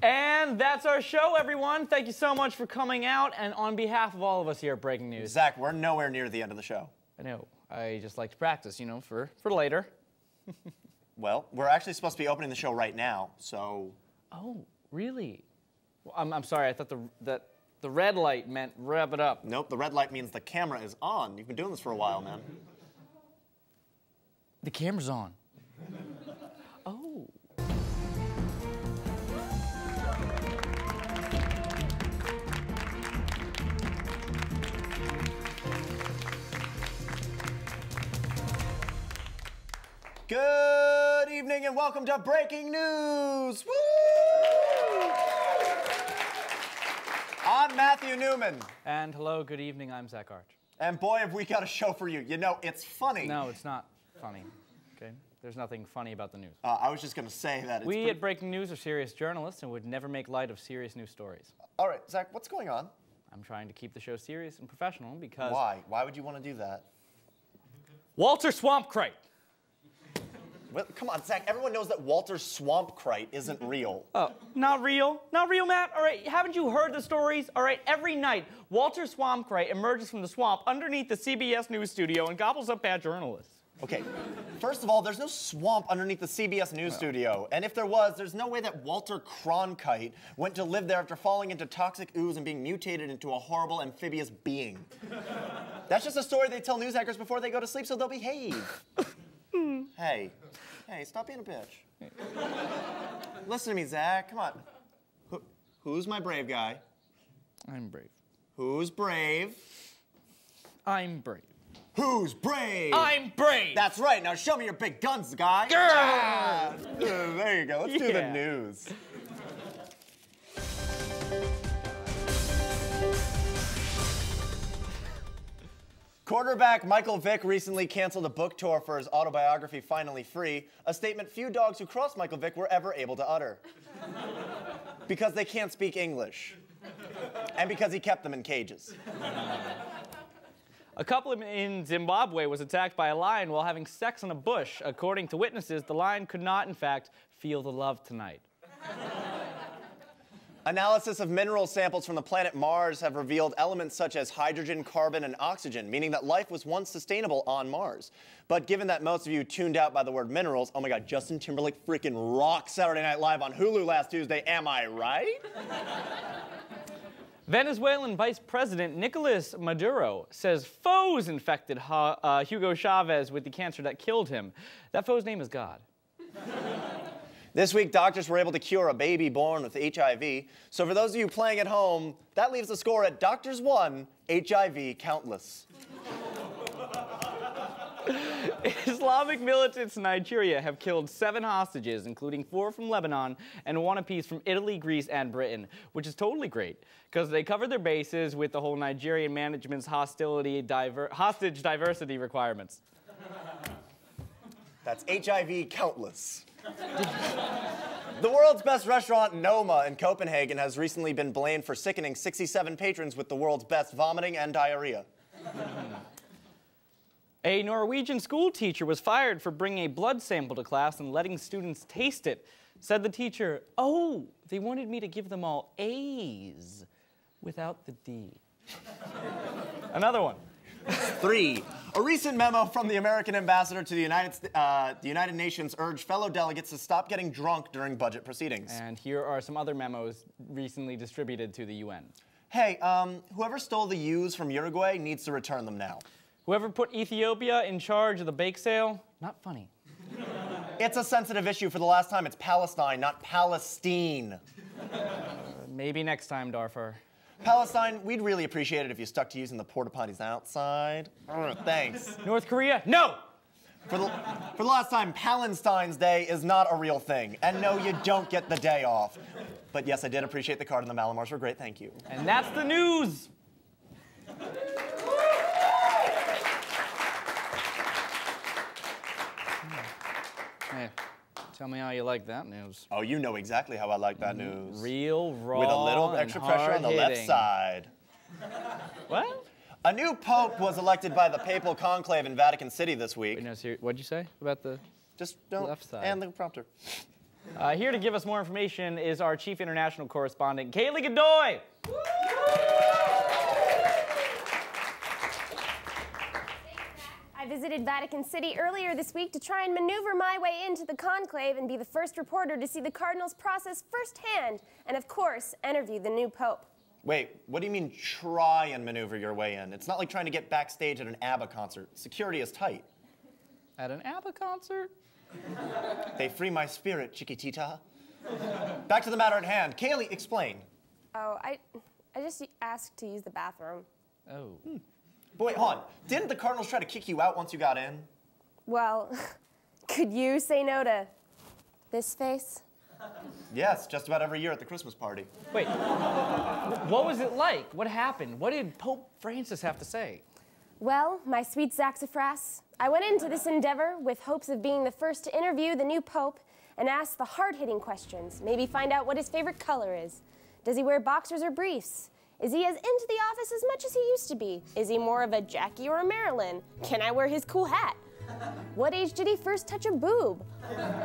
And that's our show, everyone. Thank you so much for coming out. And on behalf of all of us here at Breaking News. Zach, we're nowhere near the end of the show. I know. I just like to practice, you know, for later. Well, we're actually supposed to be opening the show right now, so... Oh, really? Well, I'm sorry. I thought that the red light meant wrap it up. Nope, the red light means the camera is on. You've been doing this for a while, man. The camera's on. Oh. Good evening and welcome to Breaking News! Woo! I'm Matthew Newman. And hello, good evening, I'm Zach Arch. And boy, have we got a show for you. You know, it's funny. No, it's not funny, okay? There's nothing funny about the news. I was just going to say that it's We at Breaking News are serious journalists and would never make light of serious news stories. All right, Zach, what's going on? I'm trying to keep the show serious and professional because... Why? Why would you want to do that? Walter Swampcrite. Well, come on, Zach, everyone knows that Walter Swampcrite isn't real. Oh, not real? Not real, Matt? All right, haven't you heard the stories? All right, every night, Walter Swampcrite emerges from the swamp underneath the CBS News studio and gobbles up bad journalists. Okay, first of all, there's no swamp underneath the CBS News studio. And if there was, there's no way that Walter Cronkite went to live there after falling into toxic ooze and being mutated into a horrible amphibious being. That's just a story they tell news anchors before they go to sleep so they'll behave. Hey, stop being a bitch. Listen to me, Zach, come on. Who's my brave guy? I'm brave. Who's brave? I'm brave. Who's brave? I'm brave! That's right, now show me your big guns, guy. Ah, there you go, let's do the news. Quarterback Michael Vick recently canceled a book tour for his autobiography, Finally Free, a statement few dogs who crossed Michael Vick were ever able to utter. Because they can't speak English. And because he kept them in cages. A couple in Zimbabwe was attacked by a lion while having sex in a bush. According to witnesses, the lion could not, in fact, feel the love tonight. Analysis of mineral samples from the planet Mars have revealed elements such as hydrogen, carbon, and oxygen, meaning that life was once sustainable on Mars. But given that most of you tuned out by the word minerals, oh my God, Justin Timberlake freaking rocked Saturday Night Live on Hulu last Tuesday, am I right? Venezuelan Vice President Nicolas Maduro says foes infected Hugo Chavez with the cancer that killed him. That foe's name is God. This week, doctors were able to cure a baby born with HIV. So for those of you playing at home, that leaves the score at Doctors 1, HIV countless. Islamic militants in Nigeria have killed 7 hostages, including 4 from Lebanon and 1 apiece from Italy, Greece, and Britain, which is totally great, because they covered their bases with the whole Nigerian management's hostage diversity requirements. That's HIV countless. The world's best restaurant, Noma, in Copenhagen, has recently been blamed for sickening 67 patrons with the world's best vomiting and diarrhea. A Norwegian school teacher was fired for bringing a blood sample to class and letting students taste it. Said the teacher, "Oh, they wanted me to give them all A's without the D." Another one. 3. A recent memo from the American ambassador to the United Nations urged fellow delegates to stop getting drunk during budget proceedings. And here are some other memos recently distributed to the UN. Hey, whoever stole the U's from Uruguay needs to return them now. Whoever put Ethiopia in charge of the bake sale, not funny. It's a sensitive issue. For the last time, it's Palestine, not Palestine. Maybe next time, Darfur. Palestine, we'd really appreciate it if you stuck to using the porta potties outside. Thanks. North Korea, no! For the last time, Palestine's Day is not a real thing. And no, you don't get the day off. But yes, I did appreciate the card and the Malamars were great, thank you. And that's the news! Hey, tell me how you like that news. Oh, you know exactly how I like that news. Real, raw, with a little extra pressure on the left side. What? A new pope was elected by the papal conclave in Vatican City this week. Wait, no, what'd you say about the Just don't. left side? And the prompter. Here to give us more information is our chief international correspondent, Kaylee Godoy. I visited Vatican City earlier this week to try and maneuver my way into the conclave and be the first reporter to see the Cardinals' process firsthand and, of course, interview the new Pope. Wait, what do you mean try and maneuver your way in? It's not like trying to get backstage at an ABBA concert. Security is tight. At an ABBA concert? They free my spirit, Chiquitita. Back to the matter at hand. Kaylee, explain. Oh, I just asked to use the bathroom. Oh. But wait, hold on. Didn't the Cardinals try to kick you out once you got in? Well, could you say no to this face? Yes, just about every year at the Christmas party. Wait, what was it like? What happened? What did Pope Francis have to say? Well, my sweet saxifras, I went into this endeavor with hopes of being the first to interview the new Pope and ask the hard-hitting questions, maybe find out what his favorite color is. Does he wear boxers or briefs? Is he as into the office as much as he used to be? Is he more of a Jackie or a Marilyn? Can I wear his cool hat? What age did he first touch a boob?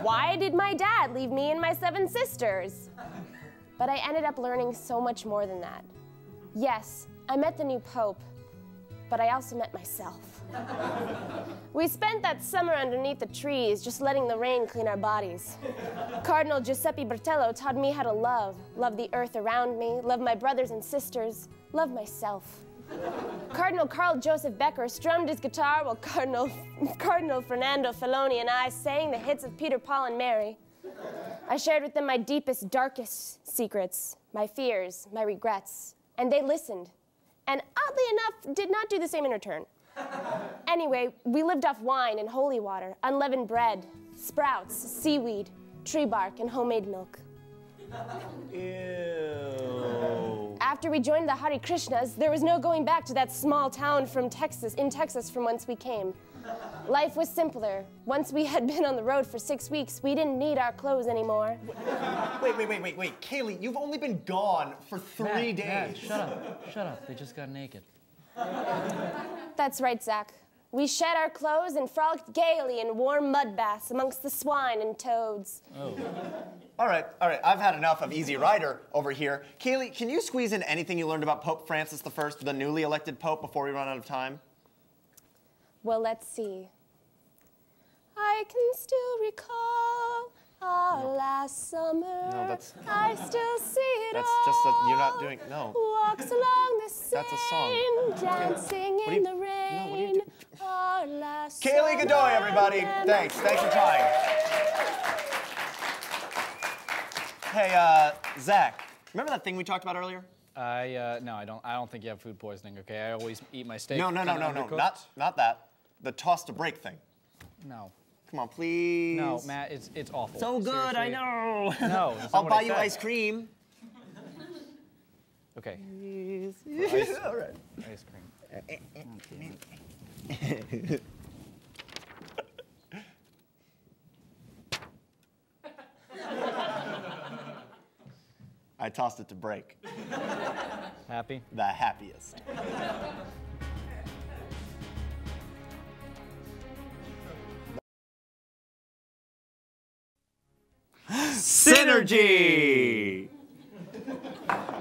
Why did my dad leave me and my 7 sisters? But I ended up learning so much more than that. Yes, I met the new Pope, but I also met myself. We spent that summer underneath the trees, just letting the rain clean our bodies. Cardinal Giuseppe Bertello taught me how to love the earth around me, love my brothers and sisters, love myself. Cardinal Carl Joseph Becker strummed his guitar while Cardinal Fernando Filoni and I sang the hits of Peter, Paul, and Mary. I shared with them my deepest, darkest secrets, my fears, my regrets, and they listened. And oddly enough, did not do the same in return. Anyway, we lived off wine and holy water, unleavened bread, sprouts, seaweed, tree bark, and homemade milk. Ew. After we joined the Hare Krishnas, there was no going back to that small town in Texas from whence we came. Life was simpler. Once we had been on the road for 6 weeks, we didn't need our clothes anymore. Wait. Kaylee, you've only been gone for 3 days. Matt, shut up. They just got naked. That's right, Zach. We shed our clothes and frolicked gaily in warm mud baths amongst the swine and toads. Oh. All right. I've had enough of Easy Rider over here. Kaylee, can you squeeze in anything you learned about Pope Francis I, the newly elected Pope, before we run out of time? Well, let's see. I can still recall our last summer. No, that's... I still see it That's all. just that you're not doing... No. Walks along the Seine, That's a song. dancing What are in you- the rain. No, what are you doing? Our last Kaylee summer Godoy, everybody. and Thanks for trying. Hey, Zach, remember that thing we talked about earlier? No, I don't think you have food poisoning, okay? I always eat my steak. No, kinda undercooked. not that. The toss to break thing. No. Come on, please. No, Matt, it's awful. So good, I Seriously. know. No, that's not I'll what buy I you said. ice cream. Okay. All right. Ice cream. I tossed it to break. Happy? The happiest. Synergy!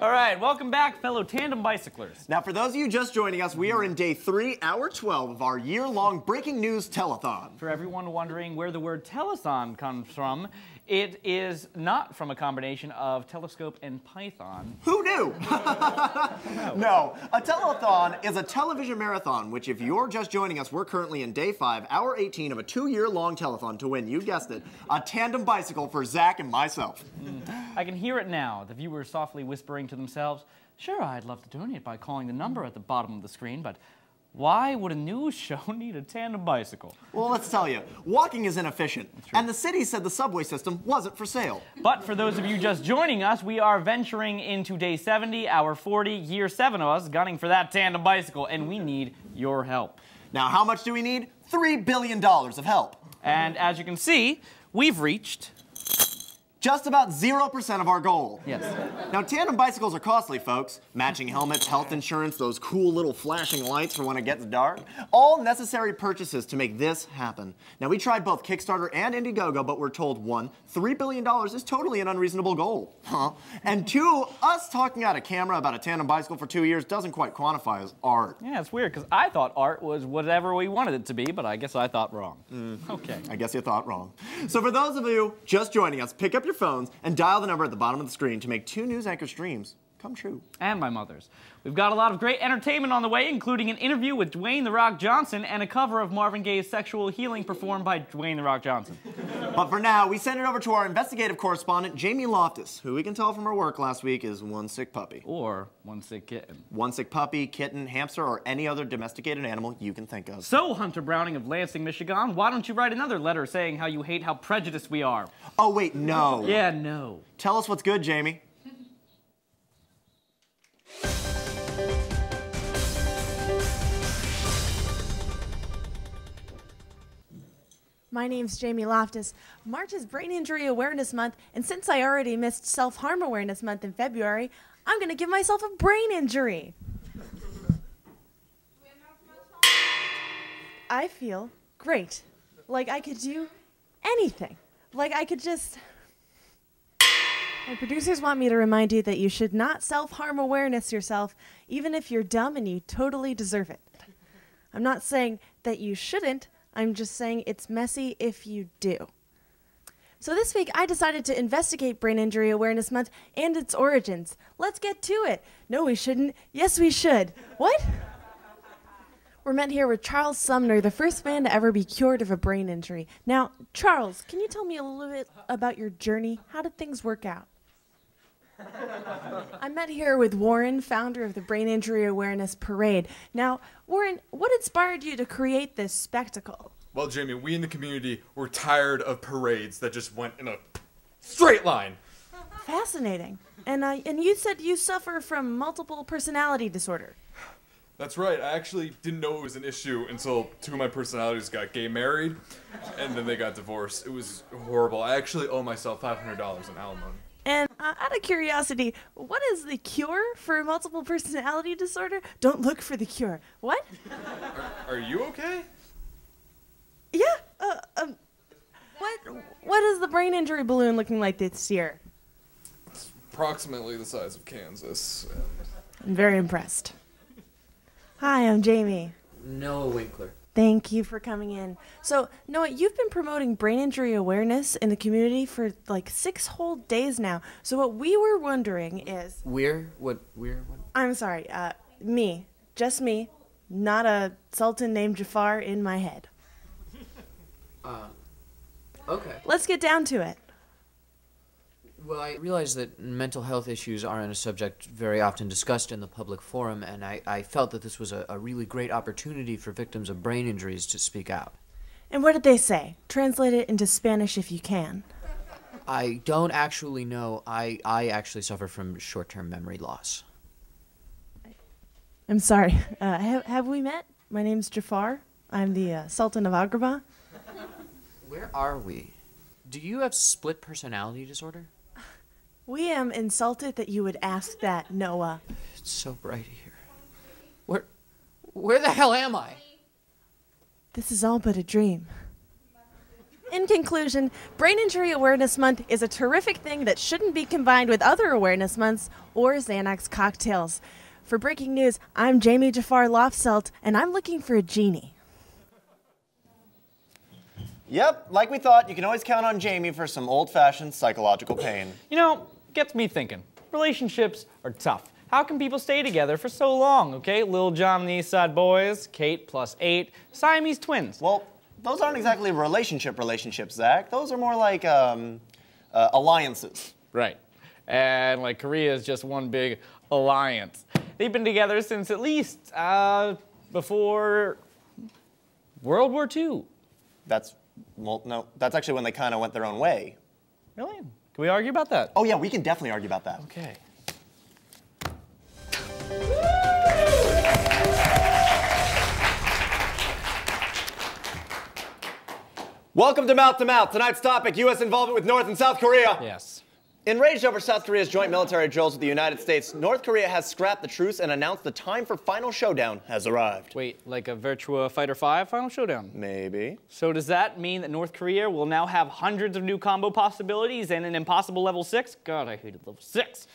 All right, welcome back, fellow tandem bicyclers. Now, for those of you just joining us, we are in day 3, hour 12 of our year-long breaking news telethon. For everyone wondering where the word telethon comes from, it is not from a combination of telescope and python. Who knew? No, a telethon is a television marathon, which if you're just joining us, we're currently in day 5, hour 18 of a 2-year-long telethon to win, you guessed it, a tandem bicycle for Zach and myself. I can hear it now, the viewers softly whispering to themselves, sure, I'd love to donate by calling the number at the bottom of the screen, but why would a news show need a tandem bicycle? Well, let's tell you, walking is inefficient, and the city said the subway system wasn't for sale. But for those of you just joining us, we are venturing into day 70, hour 40, year 7 of us, gunning for that tandem bicycle, and we need your help. Now, how much do we need? $3 billion of help. And as you can see, we've reached Just about 0% of our goal. Yes. Now, tandem bicycles are costly, folks. Matching helmets, health insurance, those cool little flashing lights for when it gets dark. All necessary purchases to make this happen. Now, we tried both Kickstarter and Indiegogo, but we're told, one, $3 billion is totally an unreasonable goal. Huh? And two, us talking out of camera about a tandem bicycle for 2 years doesn't quite quantify as art. Yeah, it's weird, because I thought art was whatever we wanted it to be, but I guess I thought wrong. Okay. I guess you thought wrong. So for those of you just joining us, pick up your phones and dial the number at the bottom of the screen to make 2 news anchors' dreams come true. And my mother's. We've got a lot of great entertainment on the way, including an interview with Dwayne "The Rock" Johnson and a cover of Marvin Gaye's "Sexual Healing" performed by Dwayne "The Rock" Johnson. But for now, we send it over to our investigative correspondent, Jamie Loftus, who we can tell from her work last week is one sick puppy. Or one sick kitten. One sick puppy, kitten, hamster, or any other domesticated animal you can think of. So, Hunter Browning of Lansing, Michigan, why don't you write another letter saying how you hate how prejudiced we are? Oh, wait, no. Yeah, no. Tell us what's good, Jamie. My name's Jamie Loftus. March is Brain Injury Awareness Month, and since I already missed Self-Harm Awareness Month in February, I'm going to give myself a brain injury. I feel great. Like I could do anything. Like I could just... My producers want me to remind you that you should not self-harm awareness yourself, even if you're dumb and you totally deserve it. I'm not saying that you shouldn't. I'm just saying it's messy if you do. So this week, I decided to investigate Brain Injury Awareness Month and its origins. Let's get to it. No, we shouldn't. Yes, we should. What? We're met here with Charles Sumner, the first man to ever be cured of a brain injury. Now, Charles, can you tell me a little bit about your journey? How did things work out? I'm met here with Warren, founder of the Brain Injury Awareness Parade. Now, Warren, what inspired you to create this spectacle? Well, Jamie, we in the community were tired of parades that just went in a straight line. Fascinating. And you said you suffer from multiple personality disorder. That's right. I actually didn't know it was an issue until 2 of my personalities got gay married, and then they got divorced. It was horrible. I actually owe myself $500 in alimony. And out of curiosity, what is the cure for multiple personality disorder? Don't look for the cure. What? Are you okay? Yeah. What is the brain injury balloon looking like this year? It's approximately the size of Kansas. I'm very impressed. Hi, I'm Jamie. Noah Winkler. Thank you for coming in. So, Noah, you've been promoting brain injury awareness in the community for like 6 whole days now. So what we were wondering is... What? I'm sorry, me. Just me. Not a sultan named Jafar in my head. Okay. Let's get down to it. Well, I realize that mental health issues aren't a subject very often discussed in the public forum, and I felt that this was a really great opportunity for victims of brain injuries to speak out. And what did they say? Translate it into Spanish if you can. I don't actually know. I actually suffer from short-term memory loss. I'm sorry. Have we met? My name's Jafar. I'm the Sultan of Agrabah. Where are we? Do you have split personality disorder? We am insulted that you would ask that, Noah. It's so bright here. Where the hell am I? This is all but a dream. In conclusion, Brain Injury Awareness Month is a terrific thing that shouldn't be combined with other awareness months or Xanax cocktails. For breaking news, I'm Jamie Jafar Lofselt, and I'm looking for a genie. Yep, like we thought, you can always count on Jamie for some old-fashioned psychological pain. You know, gets me thinking. Relationships are tough. How can people stay together for so long, okay? Lil Jon and the East Side Boys, Kate +8, Siamese twins. Well, those aren't exactly relationships, Zach. Those are more like alliances. Right. And like Korea is just one big alliance. They've been together since at least before World War II. Well, no, that's actually when they kind of went their own way. Really? Can we argue about that? Oh yeah, we can definitely argue about that. Okay. Welcome to Mouth. Tonight's topic, U.S. involvement with North and South Korea. Yes. Enraged over South Korea's joint military drills with the United States, North Korea has scrapped the truce and announced the time for final showdown has arrived. Wait, like a Virtua Fighter 5 final showdown? Maybe. So does that mean that North Korea will now have hundreds of new combo possibilities and an impossible level 6? God, I hated level 6.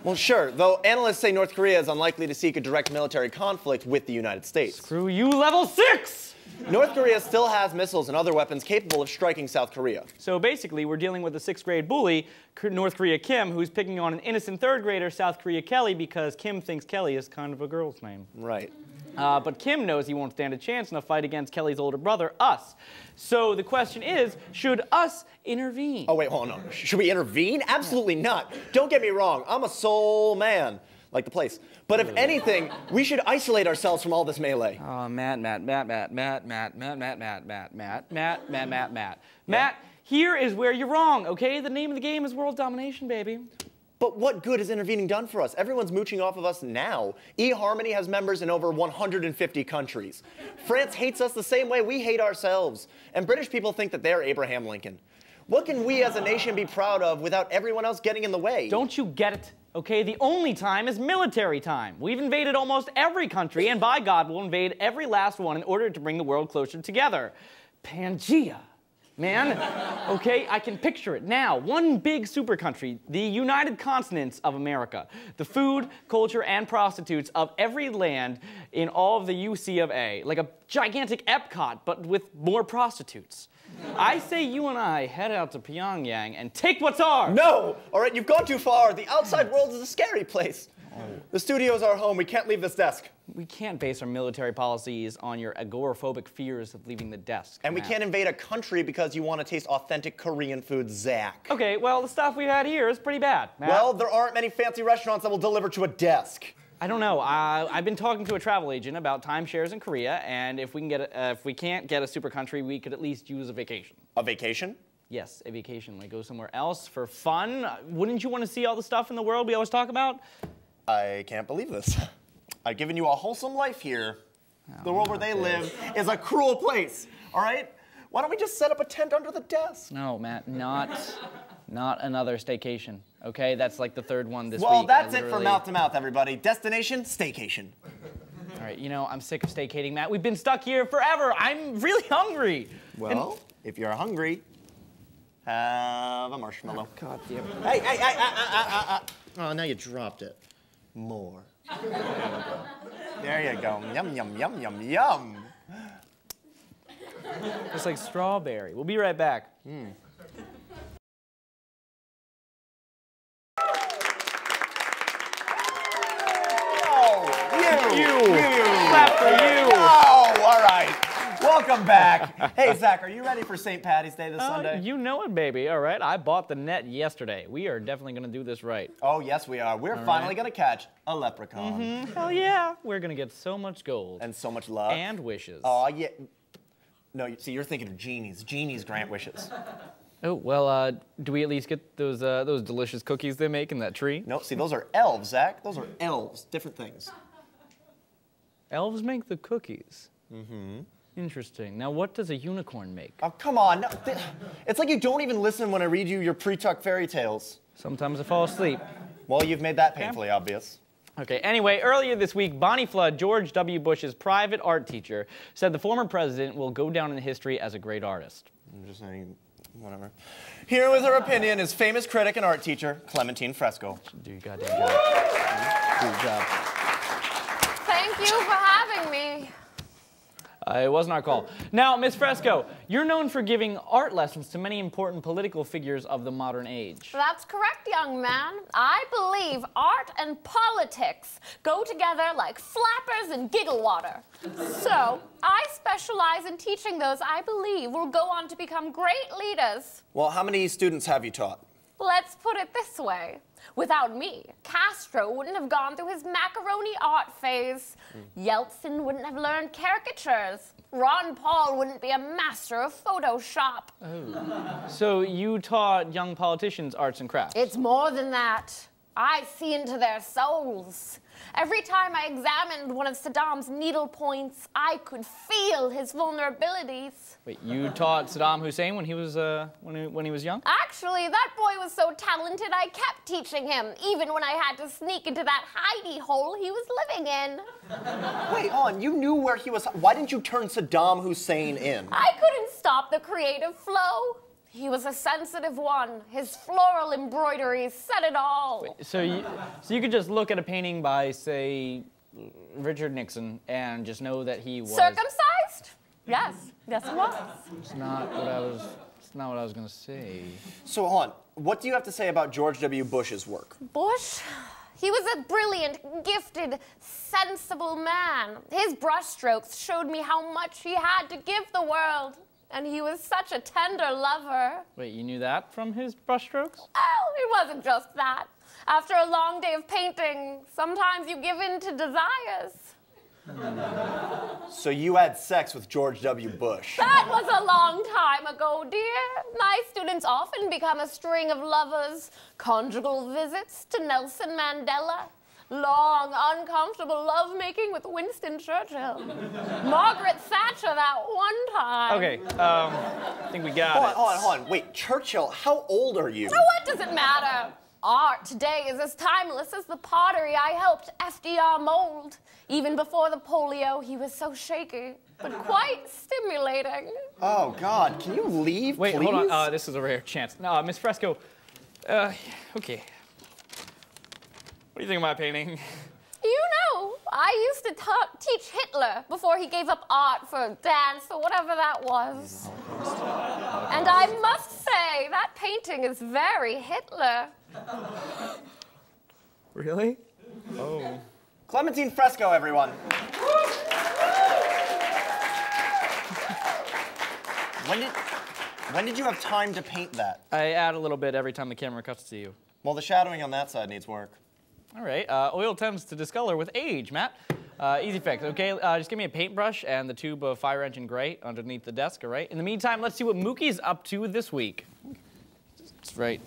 Well, sure, though analysts say North Korea is unlikely to seek a direct military conflict with the United States. Screw you, level 6! North Korea still has missiles and other weapons capable of striking South Korea. So basically, we're dealing with a 6th grade bully, North Korea Kim, who's picking on an innocent 3rd grader, South Korea Kelly, because Kim thinks Kelly is kind of a girl's name. Right. But Kim knows he won't stand a chance in a fight against Kelly's older brother, us. So the question is, should us intervene? Oh, wait, hold on. Should we intervene? Absolutely not. Don't get me wrong. I'm a soul man, like the place. But if anything, we should isolate ourselves from all this melee. Oh, Matt. Matt, here is where you're wrong, okay? The name of the game is world domination, baby. But what good is intervening done for us? Everyone's mooching off of us now. eHarmony has members in over 150 countries. France hates us the same way we hate ourselves. And British people think that they're Abraham Lincoln. What can we as a nation be proud of without everyone else getting in the way? Don't you get it? Okay, the only time is military time. We've invaded almost every country, and by God, we'll invade every last one in order to bring the world closer together. Pangea. Man, okay, I can picture it now. One big super country, the United Continents of America. The food, culture, and prostitutes of every land in all of the UC of A. Like a gigantic Epcot, but with more prostitutes. I say you and I head out to Pyongyang and take what's ours. No! All right, you've gone too far. The outside world is a scary place. The studio's our home. We can't leave this desk. We can't base our military policies on your agoraphobic fears of leaving the desk. And we can't invade a country because you want to taste authentic Korean food, Zach. Okay, well, the stuff we had here is pretty bad, Matt. Well, there aren't many fancy restaurants that will deliver to a desk. I don't know. I've been talking to a travel agent about timeshares in Korea, and if we can't get a super country, we could at least use a vacation. A vacation? Yes, a vacation. Like go somewhere else for fun. Wouldn't you want to see all the stuff in the world we always talk about? I can't believe this. I've given you a wholesome life here. The world where they live is a cruel place, all right? Why don't we just set up a tent under the desk? No, Matt, not another staycation, okay? That's like the 3rd one this week. Well, that's it for mouth to mouth, everybody. Destination, staycation. All right, you know, I'm sick of staycating, Matt. We've been stuck here forever. I'm really hungry. Well, if you're hungry, have a marshmallow. God damn it. Hey. Oh, now you dropped it. More. There you go. Yum, yum, yum, yum, yum. It's like strawberry. We'll be right back. Clap for you. Oh, all right. Welcome back. Hey, Zach, are you ready for St. Patty's Day this Sunday? You know it, baby. All right, I bought the net yesterday. We are definitely going to do this right. Oh, yes, we are. We're finally going to catch a leprechaun. Hell yeah. We're going to get so much gold. And so much love. And wishes. Oh, yeah. No, see, you're thinking of genies. Genies grant wishes. Oh, well, do we at least get those delicious cookies they make in that tree? No, see, those are elves, Zach. Those are elves. Different things. Elves make the cookies. Interesting. Now, what does a unicorn make? Oh, come on. No, it's like you don't even listen when I read you your pre-tuck fairy tales. Sometimes I fall asleep. Well, you've made that painfully obvious. Okay, anyway, earlier this week, Bonnie Flood, George W. Bush's private art teacher, said the former president will go down in history as a great artist. I'm just saying, whatever. Here with her opinion is famous critic and art teacher, Clementine Fresco. Do your goddamn job. Do your job. Thank you for having me. It wasn't our call. Now, Miss Fresco, you're known for giving art lessons to many important political figures of the modern age. That's correct, young man. I believe art and politics go together like flappers and giggle water. So, I specialize in teaching those I believe will go on to become great leaders. Well, how many students have you taught? Let's put it this way. Without me, Castro wouldn't have gone through his macaroni art phase. Yeltsin wouldn't have learned caricatures. Ron Paul wouldn't be a master of Photoshop. Oh. So you taught young politicians arts and crafts? It's more than that. I see into their souls. Every time I examined one of Saddam's needle points, I could feel his vulnerabilities. Wait, you taught Saddam Hussein when he was when he was young? Actually, that boy was so talented I kept teaching him, even when I had to sneak into that hidey hole he was living in. Wait, hold on, you knew where he was. Why didn't you turn Saddam Hussein in? I couldn't stop the creative flow. He was a sensitive one. His floral embroideries said it all. Wait, so you could just look at a painting by, say, Richard Nixon and just know that he was circumcised? Yes, yes he was. It's not what I was gonna say. So, hold on, what do you have to say about George W. Bush's work? Bush? He was a brilliant, gifted, sensible man. His brushstrokes showed me how much he had to give the world. And he was such a tender lover. Wait, you knew that from his brushstrokes? Oh, it wasn't just that. After a long day of painting, sometimes you give in to desires. So you had sex with George W. Bush? That was a long time ago, dear. My students often become a string of lovers. Conjugal visits to Nelson Mandela. Long, uncomfortable lovemaking with Winston Churchill. Margaret Thatcher that one time. Okay, I think we got it. Hold on. Wait, Churchill, how old are you? So what does it matter? Art today is as timeless as the pottery I helped FDR mold. Even before the polio, he was so shaky, but quite stimulating. Oh, God, can you leave, Wait, please? hold on. This is a rare chance. No, Miss Fresco. Okay. What do you think of my painting? You know, I used to teach Hitler before he gave up art for dance or whatever that was. And I must say, that painting is very Hitler. Really? Oh. Clementine Fresco, everyone. When did you have time to paint that? I add a little bit every time the camera cuts to you. Well, the shadowing on that side needs work. All right. Oil tends to discolor with age, Matt. Easy fix, okay? Just give me a paintbrush and the tube of fire engine gray underneath the desk, all right? In the meantime, let's see what Mookie's up to this week. That's right.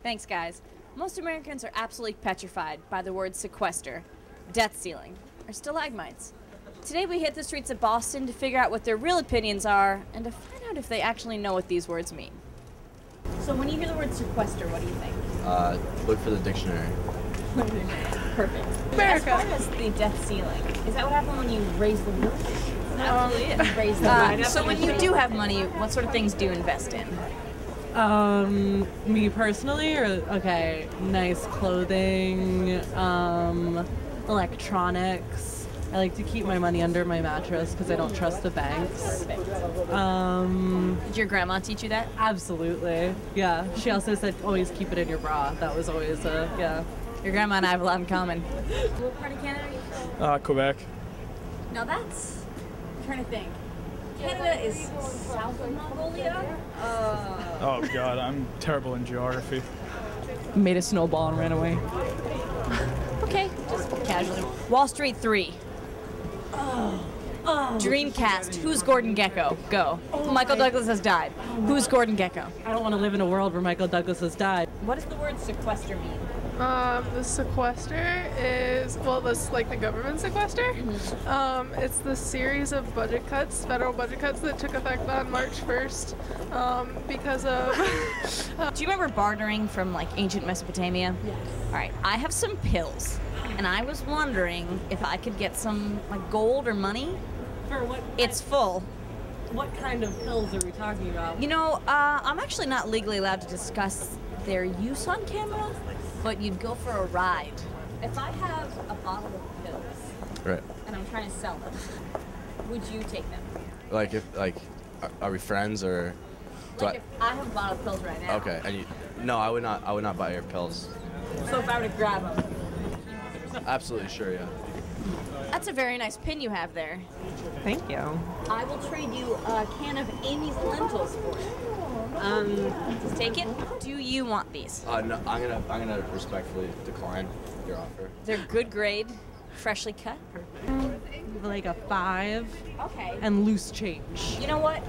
Thanks, guys. Most Americans are absolutely petrified by the word sequester, death ceiling, or stalagmites. Today we hit the streets of Boston to figure out what their real opinions are and to find out if they actually know what these words mean. So when you hear the word sequester, what do you think? Look for the dictionary. Perfect. America. As far as the death ceiling, is that what happened when you raise the roof? Absolutely is. Raise the roof. So when you do have money, what sort of things do you invest in? Me personally, okay, nice clothing, electronics. I like to keep my money under my mattress because I don't trust the banks. Did your grandma teach you that? Absolutely, yeah. She also said always keep it in your bra. That was always yeah. Your grandma and I have a lot in common. What part of Canada are you from? Quebec. Now that's, I'm trying to think. Canada is south of Mongolia? Oh God, I'm terrible in geography. Made a snowball and ran away. Okay, just casually. Wall Street 3. Dreamcast. Who's Gordon Gekko? Go. Michael Douglas has died. Who's Gordon Gekko? I don't want to live in a world where Michael Douglas has died. What does the word sequester mean? The sequester is, well, this like the government sequester. It's the series of budget cuts, federal budget cuts that took effect on March 1st because of... Do you remember bartering from like ancient Mesopotamia? Yes. All right, I have some pills, and I was wondering if I could get some like gold or money. For what? It's full. What kind of pills are we talking about? You know, I'm actually not legally allowed to discuss their use on camera, but you'd go for a ride. If I have a bottle of pills, Right. and I'm trying to sell them, would you take them? Like if are we friends or? Like if I have a bottle of pills right now. Okay, and you? No, I would not buy your pills. So if I were to grab them. Absolutely sure, yeah. That's a very nice pin you have there. Thank you. I will trade you a can of Amy's lentils for it. Just take it. Do you want these? No, I'm gonna respectfully decline your offer. They're good grade, freshly cut. like a 5. Okay. And loose change. You know what?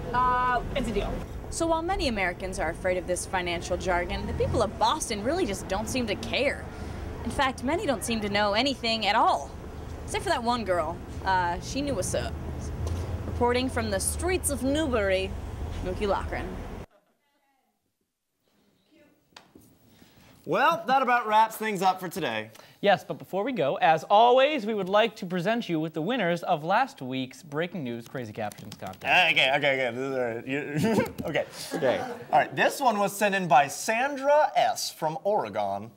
It's a deal. So while many Americans are afraid of this financial jargon, the people of Boston really just don't seem to care. In fact, many don't seem to know anything at all. Except for that one girl. She knew what's up. Reporting from the streets of Newbury, Mookie Loughran. Well, that about wraps things up for today. Yes, but before we go, as always, we would like to present you with the winners of last week's Breaking News Crazy Captions contest. Okay. Okay. All right, this one was sent in by Sandra S. from Oregon.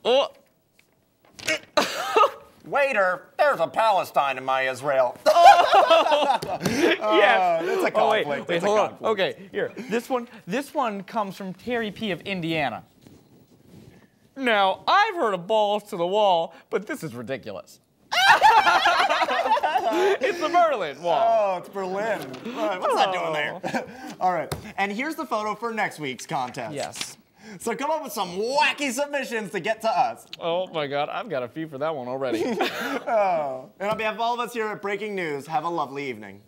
Waiter, there's a Palestine in my Israel. Yes. It's a conflict. Wait, hold on. Okay, here. This one comes from Terry P. of Indiana. Now, I've heard of balls to the wall, but this is ridiculous. It's the Berlin Wall. Oh, it's Berlin. What's that doing there? All right, and here's the photo for next week's contest. Yes. So come up with some wacky submissions to get to us. Oh my God, I've got a fee for that one already. Oh. And on behalf of all of us here at Breaking News, have a lovely evening.